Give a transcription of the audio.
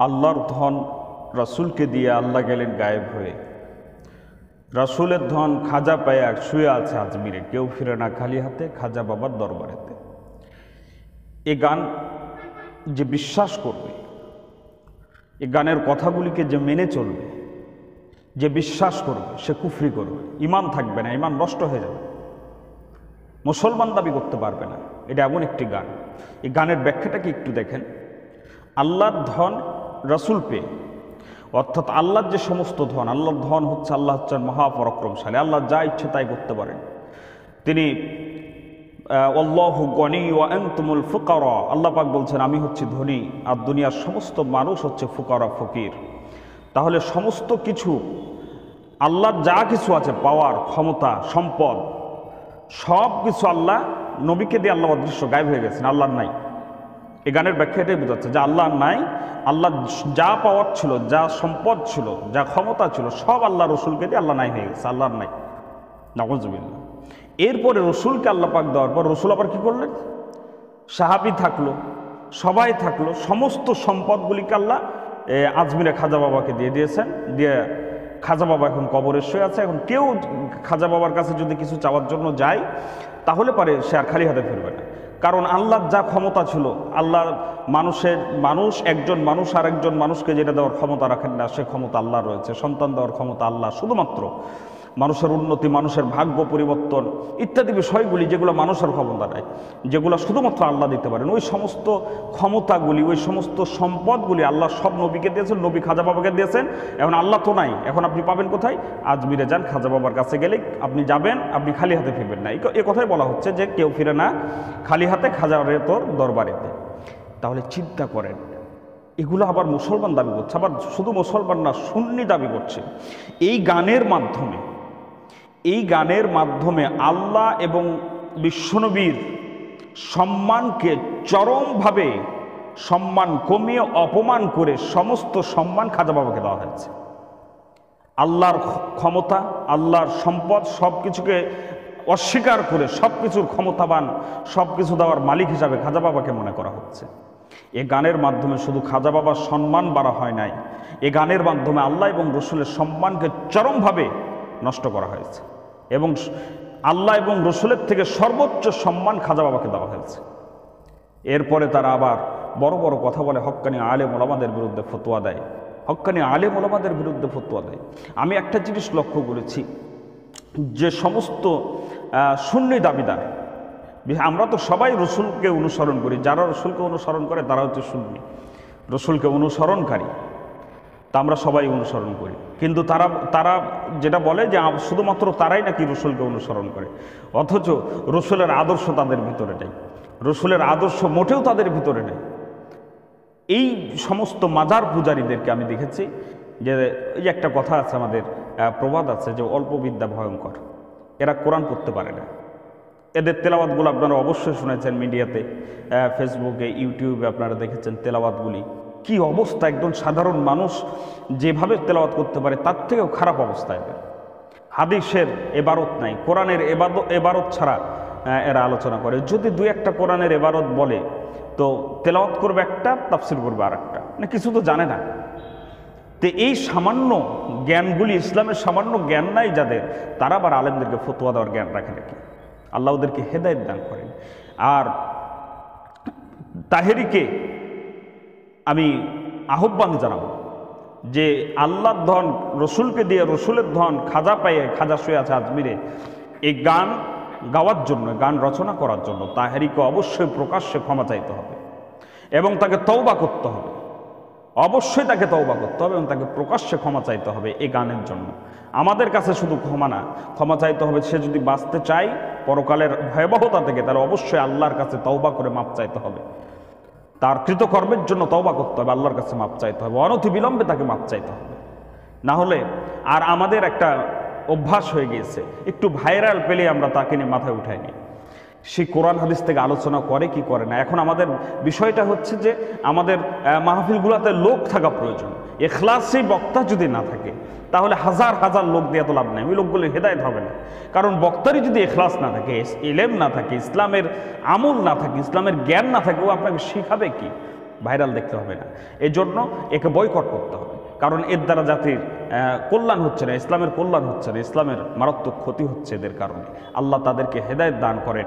আল্লাহর ধন রাসূলকে দিয়ে আল্লাহ গেলেন গায়েব হয়ে। রাসূলের ধন খাজা পায়া শুয়ে আছে আজমিরে, কেউ ফিরে না খালি হাতে খাজা বাবার দরবারেতে। এ গান যে বিশ্বাস করবে, এ গানের কথাগুলিকে যে মেনে চলবে, যে বিশ্বাস করবে, সে কুফরি করবে, ঈমান থাকবে না, ঈমান নষ্ট হয়ে যাবে, মুসলমান দাবি করতে পারবে না। এটা এমন একটি গান। এই গানের ব্যাখ্যাটাকে একটু দেখেন। আল্লাহর ধন রাসূল পেয়ে, অর্থাৎ আল্লাহর যে সমস্ত ধন, আল্লাহর ধন হচ্ছে, আল্লাহ হচ্ছেন মহাপরাক্রমশালী, আল্লাহ যা ইচ্ছে তাই করতে পারেন। তিনি আল্লাহু গনি ওয়া আনতুমুল ফুকারা, আল্লাহ পাক বলছেন আমি হচ্ছি ধনী আর দুনিয়ার সমস্ত মানুষ হচ্ছে ফুকারা, ফকির। তাহলে সমস্ত কিছু আল্লাহর যা কিছু আছে, পাওয়ার, ক্ষমতা, সম্পদ, সব কিছু আল্লাহ নবীকে দিয়ে আল্লাহ অদৃশ্য গায়েব হয়ে গেছেন, আল্লাহর নাই। এই গানের ব্যাখ্যা এটাই বোঝাচ্ছে যে আল্লাহর নাই। আল্লাহ যা পাওয়ার ছিল, যা সম্পদ ছিল, যা ক্ষমতা ছিল, সব আল্লাহ রসুলকে দিয়ে আল্লাহ নাই হয়ে গেছে, আল্লাহর নাই। নাউযুবিল্লাহ। এরপরে রসুলকে আল্লাহ পাক দেওয়ার পর রসুল আবার কি করলেন? সাহাবী থাকলো, সবাই থাকলো, সমস্ত সম্পদগুলিকে আল্লাহ আজমিরে খাজা বাবাকে দিয়ে দিয়েছেন। দিয়ে খাজা বাবা এখন কবরে শুয়ে আছে। এখন কেউ খাজা বাবার কাছে যদি কিছু চাওয়ার জন্য যায়, তাহলে পারে সে আর খালি হাতে ফিরবে না। কারণ আল্লাহর যা ক্ষমতা ছিল, আল্লাহ মানুষ একজন মানুষ আর একজন মানুষকে যেটা দেওয়ার ক্ষমতা রাখেন না, সে ক্ষমতা আল্লাহ রয়েছে। সন্তান দেওয়ার ক্ষমতা আল্লাহ, শুধুমাত্র মানুষের উন্নতি, মানুষের ভাগ্য পরিবর্তন ইত্যাদি বিষয়গুলি যেগুলো মানুষের ক্ষমতা নেয়, যেগুলো শুধুমাত্র আল্লাহ দিতে পারেন, ওই সমস্ত ক্ষমতাগুলি, ওই সমস্ত সম্পদগুলি আল্লাহ সব নবীকে দিয়েছেন, নবী খাজা বাবাকে দিয়েছেন। এখন আল্লাহ তো নাই, এখন আপনি পাবেন কোথায়? আজমিরে যান, খাজা বাবার কাছে গেলেই আপনি যাবেন, আপনি খালি হাতে ফিরবেন না। এই কথাই বলা হচ্ছে যে কেউ ফিরে না খালি হাতে খাজারে তোর দরবারেতে। তাহলে চিন্তা করেন, এগুলো আবার মুসলমান দাবি করছে, আবার শুধু মুসলমান না, সুন্নি দাবি করছে। এই গানের মাধ্যমে আল্লাহ এবং বিশ্বনবীর সম্মানকে চরমভাবে সম্মান কমিয়ে অপমান করে সমস্ত সম্মান খাজা বাবাকে দেওয়া হয়েছে। আল্লাহর ক্ষমতা, আল্লাহর সম্পদ সব কিছুকে অস্বীকার করে সব কিছুর ক্ষমতাবান, সব কিছু দেওয়ার মালিক হিসাবে খাজা বাবাকে মনে করা হচ্ছে। এ গানের মাধ্যমে শুধু খাজা বাবার সম্মান বাড়া হয় নাই, এ গানের মাধ্যমে আল্লাহ এবং রসুলের সম্মানকে চরমভাবে নষ্ট করা হয়েছে এবং আল্লাহ এবং রসুলের থেকে সর্বোচ্চ সম্মান খাজা বাবাকে দেওয়া হয়েছে। এরপরে তারা আবার বড় বড় কথা বলে, হক্কানি আলেম ওলামাদের বিরুদ্ধে ফতোয়া দেয়, হক্কানি আলেম ওলামাদের বিরুদ্ধে ফতোয়া দেয়। আমি একটা জিনিস লক্ষ্য করেছি, যে সমস্ত সুন্নি দাবিদার, আমরা তো সবাই রসুলকে অনুসরণ করি, যারা রসুলকে অনুসরণ করে তারা হচ্ছে সুন্নি, রসুলকে অনুসরণকারী, তা আমরা সবাই অনুসরণ করি। কিন্তু তারা যেটা বলে যে শুধুমাত্র তারাই নাকি রসুলকে অনুসরণ করে, অথচ রসুলের আদর্শ তাদের ভিতরে নেই, রসুলের আদর্শ মোটেও তাদের ভিতরে নেই। এই সমস্ত মাজার পূজারীদেরকে আমি দেখেছি যে, এই একটা কথা আছে, আমাদের প্রবাদ আছে যে অল্প বিদ্যা ভয়ঙ্কর। এরা কোরআন পড়তে পারে না। এদের তেলাওয়াতগুলো আপনারা অবশ্যই শুনেছেন, মিডিয়াতে, ফেসবুকে, ইউটিউবে আপনারা দেখেছেন তেলাওয়াতগুলি। কি অবস্থা! একদম সাধারণ মানুষ যেভাবে তেলাওয়াত করতে পারে তার থেকেও খারাপ অবস্থা এদের। হাদিসের এবারত নাই, কোরআনের এবারত ছাড়া এরা আলোচনা করে। যদি দুই একটা কোরআনের এবারত বলে তো তেলাওয়াত করবে একটা, তাফসির করবে আর একটা, মানে কিছু তো জানে না। তো এই সামান্য জ্ঞানগুলি, ইসলামের সামান্য জ্ঞান নাই যাদের, তারা আবার আলেমদেরকে ফতোয়া দেওয়ার জ্ঞান রাখে নাকি? আল্লাহ ওদেরকে হেদায়েত দান করেন। আর তাহেরিকে আমি আহ্বান জানাবো যে আল্লাহর ধন রসুলকে দিয়ে, রসুলের ধন খাজা পাইয়ে খাজা শুয়ে আছে আজমিরে, এই গান গাওয়ার জন্য, গান রচনা করার জন্য তাহেরিকে অবশ্যই প্রকাশ্যে ক্ষমা চাইতে হবে এবং তাকে তওবা করতে হবে। অবশ্যই তাকে তওবা করতে হবে এবং তাকে প্রকাশ্যে ক্ষমা চাইতে হবে এই গানের জন্য। আমাদের কাছে শুধু ক্ষমা না, ক্ষমা চাইতে হবে। সে যদি বাঁচতে চায় পরকালের ভয়াবহতা থেকে, তাহলে অবশ্যই আল্লাহর কাছে তওবা করে মাপ চাইতে হবে। তার কৃতকর্মের জন্য তওবা করতে হবে, আল্লাহর কাছে মাপ চাইতে হবে, অনতি বিলম্বে তাকে মাপ চাইতে হবে। না হলে আর আমাদের একটা অভ্যাস হয়ে গিয়েছে, একটু ভাইরাল পেলে আমরা তাকে নিয়ে মাথায় উঠাই নিই। সে কোরআন হাদিস থেকে আলোচনা করে কি করে না। এখন আমাদের বিষয়টা হচ্ছে যে আমাদের মাহফিলগুলোতে লোক থাকা প্রয়োজন। এখলাসী বক্তা যদি না থাকে তাহলে হাজার হাজার লোক দিয়ে তো লাভ নেই, ওই লোকগুলো হেদায়েত হবে না। কারণ বক্তারই যদি এখলাস না থাকে, ইলম না থাকে, ইসলামের আমল না থাকে, ইসলামের জ্ঞান না থাকে, ও আপনাকে শেখাবে কি? ও ভাইরাল দেখতে হবে না। এই জন্য একে বয়কট করতে হবে, কারণ এর দ্বারা জাতির কল্যাণ হচ্ছে না, ইসলামের কল্যাণ হচ্ছে না, ইসলামের মারাত্মক ক্ষতি হচ্ছে এদের কারণে। আল্লাহ তাদেরকে হেদায়েত দান করেন।